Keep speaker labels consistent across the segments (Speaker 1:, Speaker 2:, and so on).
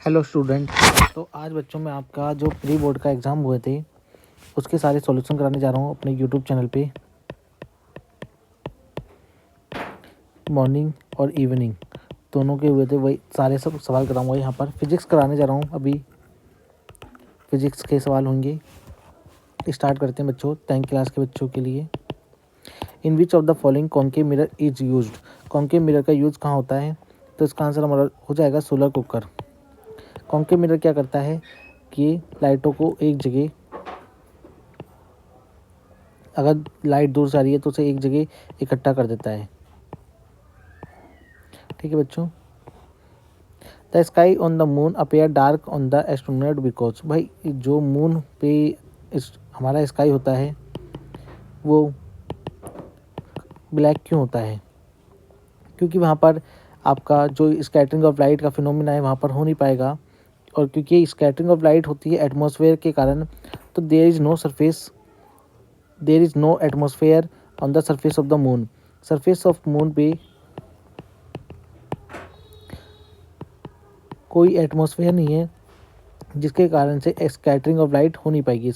Speaker 1: Hello student. तो आज बच्चों में आपका जो प्री बोर्ड का एग्ज़ाम हुए थे उसके सारे सॉल्यूशन कराने जा रहा हूँ अपने यूट्यूब चैनल पे। मॉर्निंग और इवनिंग दोनों के हुए थे, वही सारे सब सवाल कराऊंगा। यहाँ पर फिजिक्स कराने जा रहा हूँ, अभी फिजिक्स के सवाल होंगे। स्टार्ट करते हैं बच्चों 10th क्लास के बच्चों के लिए। In which of the following concave mirror is used. Concave mirror का यूज़ कहाँ होता है? तो इसका आंसर हमारा हो जाएगा सोलर कुकर। कॉन्केव मिरर क्या करता है कि लाइटों को एक जगह, अगर लाइट दूर से आ रही है तो उसे एक जगह इकट्ठा कर देता है। ठीक है बच्चों। The sky on the moon appear dark on the astronaut because, भाई जो मून पे हमारा स्काई होता है वो ब्लैक क्यों होता है? क्योंकि वहाँ पर आपका जो स्कैटरिंग ऑफ लाइट का फिनोमिना है वहाँ पर हो नहीं पाएगा, और क्योंकि स्कैटरिंग ऑफ लाइट होती है एटमॉस्फेयर के कारण, तो there is no atmosphere on the surface of the moon. Surface of moon पे कोई एटमॉस्फेयर नहीं है, जिसके कारण से स्कैटरिंग ऑफ लाइट हो नहीं पाएगी।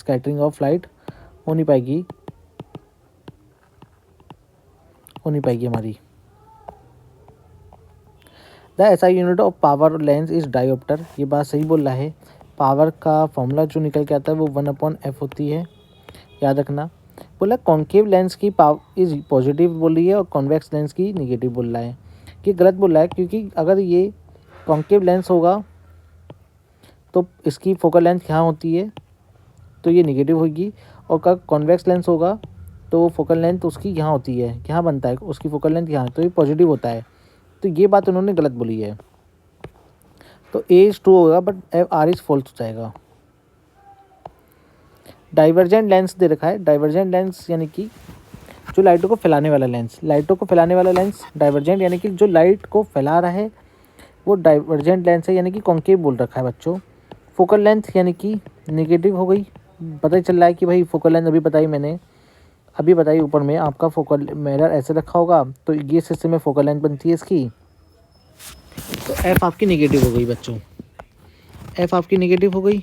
Speaker 1: हमारी। The SI unit of power lens is dioptre. ये बात सही बोल रहा है। पावर का फॉर्मूला जो निकल के आता है वो 1/f होती है, याद रखना। बोला कॉन्केव लेंस की पावर इज पॉजिटिव बोल रही है और कॉन्वेक्स लेंस की निगेटिव बोल रहा है। कि गलत बोल रहा है, क्योंकि अगर ये कॉन्केव लेंस होगा तो इसकी फोकल लेंथ यहाँ होती है तो ये निगेटिव होगी, और का कॉन्वेक्स लेंस होगा तो वो फोकल लेंथ उसकी यहाँ होती है, यहाँ बनता है उसकी फोकल लेंथ यहाँ, तो ये पॉजिटिव होता है। तो ये बात उन्होंने गलत बोली है, तो ए इज ट्रू होगा बट आर इज फॉल्स हो जाएगा। डाइवर्जेंट लेंस दे रखा है। डाइवर्जेंट लेंस यानी कि जो लाइटों को फैलाने वाला लेंस डाइवर्जेंट यानी कि जो लाइट को फैला रहा है वो डाइवर्जेंट लेंस है, यानी कि कॉन्केव बोल रखा है बच्चों। फोकल लेंथ यानी कि नेगेटिव हो गई। पता ही चल रहा है कि भाई फोकल लेंथ अभी बताई ऊपर में आपका फोकल मिरर ऐसे रखा होगा तो ये हिस्से में फोकल लेंथ बनती है इसकी, तो एफ आपकी नेगेटिव हो गई बच्चों। एफ आपकी नेगेटिव हो गई।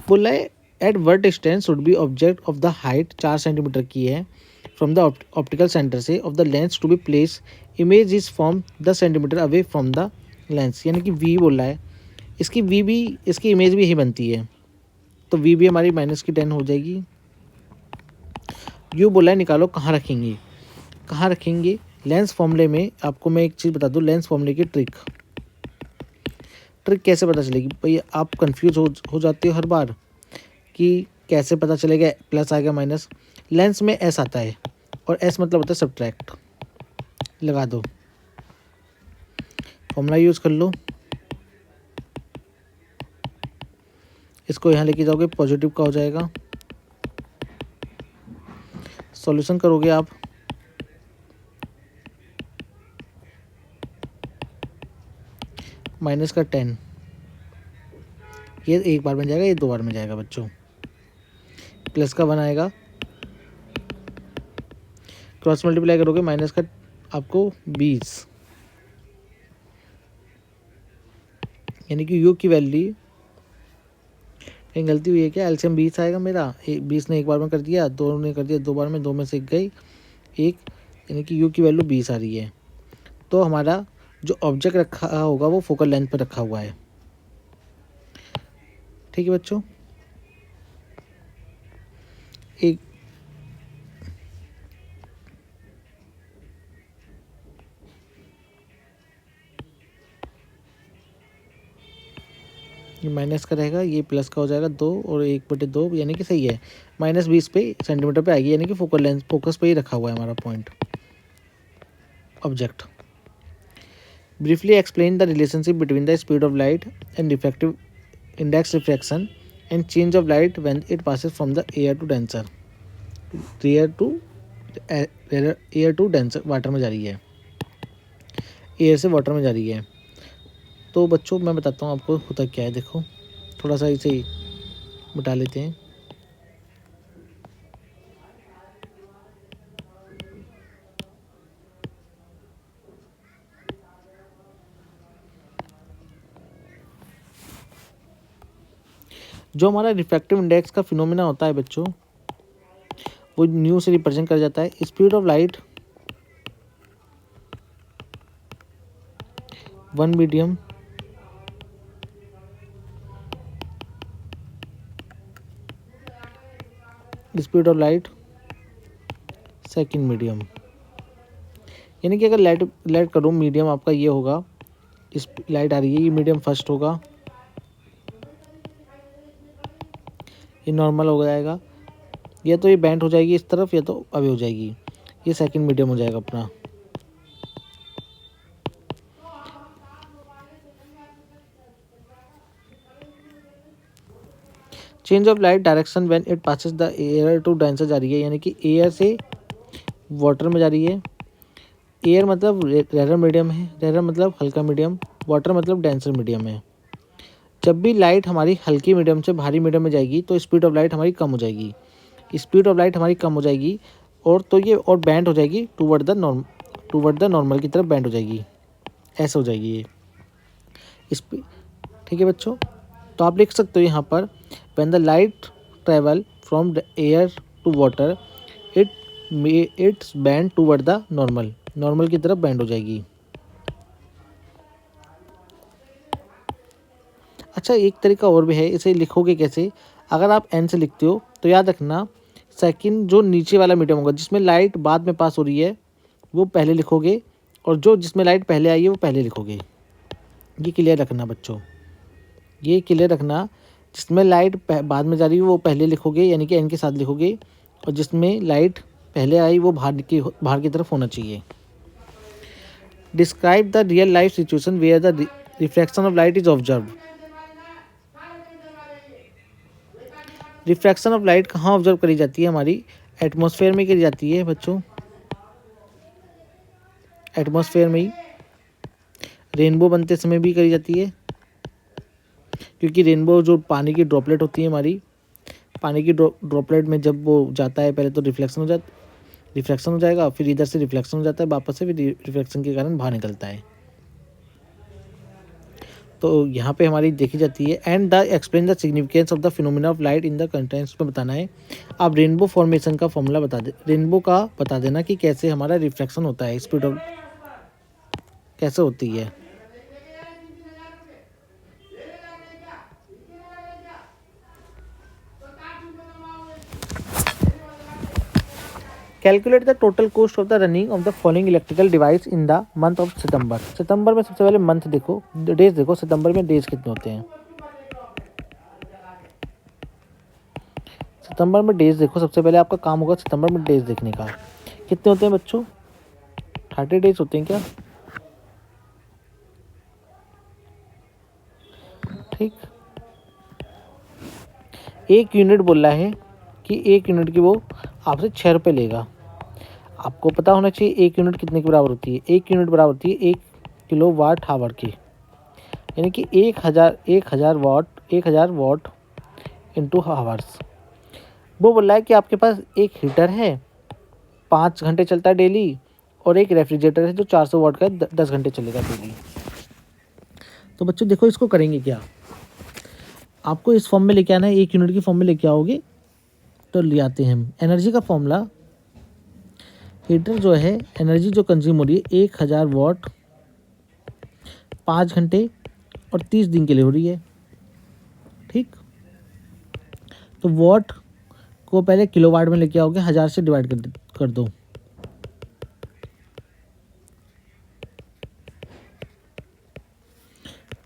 Speaker 1: बोला है at what distance should be object of the height 4 centimetre की है फ्रॉम द ऑप्टिकल सेंटर से of the lens to be place image is from 10 centimetre away from the lens, यानी कि वी बोल रहा है। इसकी इमेज भी यही बनती है, तो वी भी हमारी -10 हो जाएगी। यू बोला है निकालो कहाँ रखेंगे लेंस फॉर्मूले में। आपको मैं एक चीज़ बता दूँ, लेंस फॉर्मूले की ट्रिक कैसे पता चलेगी भाई? आप कंफ्यूज हो जाते हो हर बार कि कैसे पता चलेगा प्लस आएगा माइनस। लेंस में एस आता है और एस मतलब होता है सब्ट्रैक्ट। लगा दो, फॉर्मूला यूज़ कर लो, इसको यहाँ लेके जाओगे पॉजिटिव का हो जाएगा। सॉल्यूशन करोगे आप -10, ये एक बार में जाएगा, ये 2 बार में जाएगा बच्चों। प्लस का 1 आएगा, क्रॉस मल्टीप्लाई करोगे माइनस का आपको 20, यानी कि यू की वैल्यू, कहीं गलती हुई है क्या? एलसीएम 20 आएगा मेरा, 20 ने एक बार में कर दिया, 2 ने कर दिया 2 बार में, 2 में से एक गई एक, यानी कि यू की वैल्यू 20 आ रही है। तो हमारा जो ऑब्जेक्ट रखा होगा वो फोकल लेंथ पर रखा हुआ है। ठीक है बच्चों। एक ये माइनस का रहेगा, ये प्लस का हो जाएगा 2 और 1/2, यानी कि सही है। -20 पे सेंटीमीटर पे आएगी, यानी कि फोकस पे ही रखा हुआ है हमारा point object. Briefly explain the relationship between the speed of light and refractive index refraction and change of light when it passes from the air to denser water में जा रही है, एयर से वाटर में जा रही है। तो बच्चों मैं बताता हूँ आपको होता क्या है। देखो थोड़ा सा इसे मिटा लेते हैं। जो हमारा रिफ्रैक्टिव इंडेक्स का फिनोमिना होता है बच्चों, वो न्यू से रिप्रेजेंट कर जाता है। Speed of light one medium speed of light second medium, यानी कि अगर लाइट करो मीडियम आपका ये होगा, इस लाइट आ रही है, ये मीडियम फर्स्ट होगा, ये नॉर्मल हो जाएगा, या तो ये बेंट हो जाएगी इस तरफ या तो अवे हो जाएगी, ये सेकंड मीडियम हो जाएगा अपना। Change of light direction when it passes the air to denser जा रही है, यानी कि एयर से वाटर में जा रही है। एयर मतलब रेयर मीडियम है, रेयर मतलब हल्का मीडियम, वाटर मतलब डेंसर मीडियम है। जब भी लाइट हमारी हल्की मीडियम से भारी मीडियम में जाएगी तो स्पीड ऑफ लाइट हमारी कम हो जाएगी, स्पीड ऑफ लाइट हमारी कम हो जाएगी, और तो ये और बैंड हो जाएगी टूवर्ड द नॉर्मल की तरफ बैंड हो जाएगी, ऐसे हो जाएगी ये स्पीड। ठीक है बच्चों, तो आप लिख सकते हो यहाँ पर when the light travel from the air to water its bend toward the normal की तरफ बैंड हो जाएगी। अच्छा, एक तरीका और भी है, इसे लिखोगे कैसे? अगर आप एन से लिखते हो तो याद रखना सेकंड जो नीचे वाला मीडियम होगा जिसमें लाइट बाद में पास हो रही है वो पहले लिखोगे, और जो जिसमें लाइट पहले आई है वो पहले लिखोगे। ये क्लियर रखना बच्चों, ये क्लियर रखना, जिसमें लाइट बाद में जा रही है वो पहले लिखोगे, यानी कि एन के साथ लिखोगे, और जिसमें लाइट पहले आई वो बाहर की तरफ होना चाहिए। Describe the real life situation where the refraction of light is observe. Refraction of light कहाँ ऑब्जर्व करी जाती है? हमारी एटमॉस्फेयर में करी जाती है बच्चों, एटमॉस्फेयर में ही। रेनबो बनते समय भी करी जाती है, क्योंकि रेनबो जो पानी की ड्रॉपलेट होती है हमारी, पानी की ड्रॉपलेट में जब वो जाता है पहले तो रिफ्लेक्शन हो जाएगा, फिर इधर से रिफ्लेक्शन हो जाता है वापस से, फिर रिफ्लेक्शन के कारण बाहर निकलता है। तो यहाँ पे हमारी देखी जाती है। And the explain the significance of the phenomena of light in the contents में बताना है। आप रेनबो फॉर्मेशन का फॉर्मूला रेनबो का बता देना कि कैसे हमारा रिफ्लेक्शन होता है, स्पीड ऑफ कैसे होती है। Calculate the total cost of the running of the following electrical device in the month of September. सितंबर में सबसे पहले मंथ देखो, डेज देखो, सितंबर में डेज कितने होते हैं। सितंबर में डेज देखो, सबसे पहले आपका काम होगा सितंबर में डेज देखने का। कितने होते हैं बच्चों? 30 डेज होते हैं क्या? ठीक, एक यूनिट बोल रहा है कि एक यूनिट की वो आपसे 6 रुपये लेगा। आपको पता होना चाहिए एक यूनिट कितने की बराबर होती है। एक यूनिट बराबर होती है 1 किलोवाट आवर की, यानी कि 1000 वाट इंटू हावर्स। वो बोल रहा है कि आपके पास एक हीटर है 5 घंटे चलता है डेली, और एक रेफ्रिजरेटर है जो 400 वाट का 10 घंटे चलेगा डेली। तो बच्चों देखो इसको करेंगे क्या, आपको इस फॉर्म में लेके आना है, एक यूनिट की फॉर्म में लेके आओगे तो ले आते हैं हम। एनर्जी का फॉर्मूला, हीटर जो है एनर्जी जो कंज्यूम हो रही है 1000 वाट 5 घंटे और 30 दिन के लिए हो रही है। ठीक, तो वाट को पहले किलोवाट में लेके आओगे, 1000 से डिवाइड कर दो,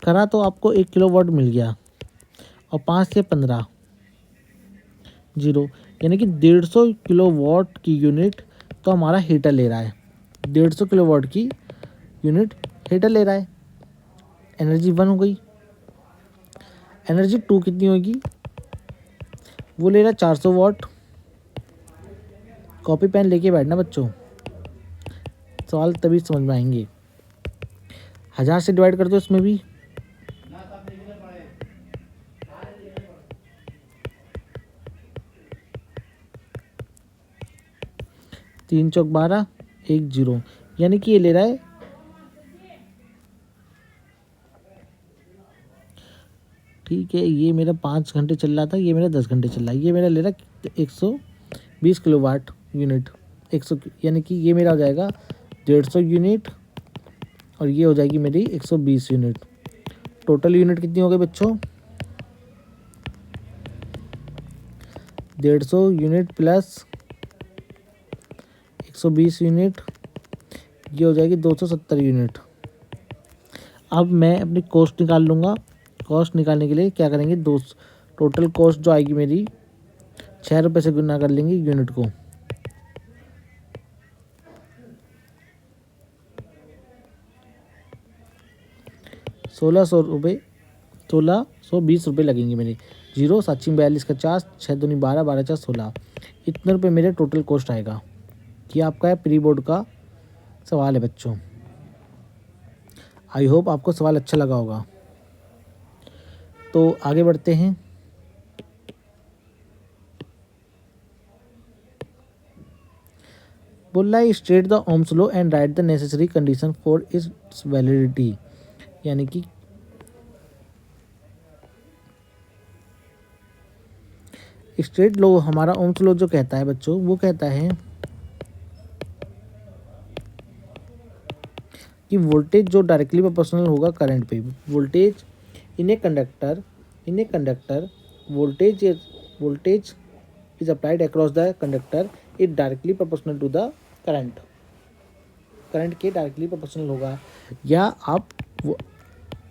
Speaker 1: करा तो आपको 1 किलोवाट मिल गया, और 5 से 15 जीरो, यानी कि 150 किलोवाट की यूनिट तो हमारा हीटर ले रहा है। 150 किलोवाट की यूनिट हीटर ले रहा है। एनर्जी 1 हो गई। एनर्जी 2 कितनी होगी? वो ले रहा है 400 वाट। कॉपी पेन लेके बैठना बच्चों, सवाल तभी समझ में आएंगे। 1000 से डिवाइड कर दो इसमें भी, तीन चौक 12, 1 0, यानी कि ये ले रहा है ठीक है, ये मेरा 5 घंटे चल रहा था, ये मेरा 10 घंटे चल रहा है। ये मेरा ले रहा 120 किलोवाट यूनिट, 100 यानी कि ये मेरा हो जाएगा 150 यूनिट और ये हो जाएगी मेरी 120 यूनिट। टोटल यूनिट कितनी हो गई बच्चों? 150 यूनिट प्लस 120 यूनिट, ये हो जाएगी 270 यूनिट। अब मैं अपनी कॉस्ट निकाल लूँगा। कॉस्ट निकालने के लिए क्या करेंगे, टोटल कॉस्ट जो आएगी मेरी 6 रुपये से गुना कर लेंगे यूनिट को। 1620 रुपये लगेंगे मेरे। 0 7 42 का 4, 6 दूनी 12, 12 4 16, इतने रुपये मेरे टोटल कॉस्ट आएगा। ये आपका है प्री बोर्ड का सवाल है बच्चों। आई होप आपको सवाल अच्छा लगा होगा। तो आगे बढ़ते हैं। बोल रहा है state the Ohm's law and right the necessary condition for its validity, यानी कि स्टेट लॉ हमारा ओम्स लॉ जो कहता है बच्चों, वो कहता है कि वोल्टेज जो डायरेक्टली प्रोपोर्शनल होगा करंट पे। Voltage in a conductor voltage is applied across the conductor it directly proportional to the current के डायरेक्टली प्रोपोर्शनल होगा। या आप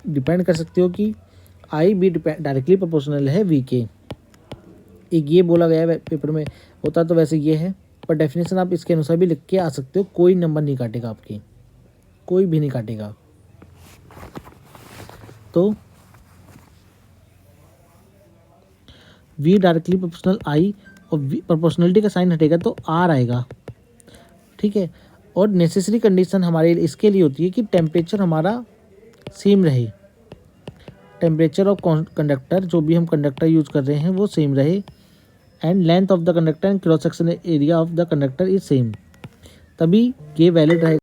Speaker 1: डिपेंड कर सकते हो कि आई भी डायरेक्टली प्रोपोर्शनल है वी के। एक ये बोला गया है पेपर में, होता तो वैसे ये है, पर डेफिनेशन आप इसके अनुसार भी लिख के आ सकते हो। कोई नंबर नहीं काटेगा आपकी, कोई भी नहीं काटेगा। तो V डायरेक्टली प्रोपोर्शनल I और प्रोपोर्शनलिटी का साइन हटेगा तो R आएगा, ठीक है। और नेसेसरी कंडीशन हमारे इसके लिए होती है कि टेम्परेचर हमारा सेम रहे, टेम्परेचर ऑफ कंडक्टर, जो भी हम कंडक्टर यूज कर रहे हैं वो सेम रहे, and length of the conductor and cross section area of the conductor is same, तभी ये वैलिड रहेगा।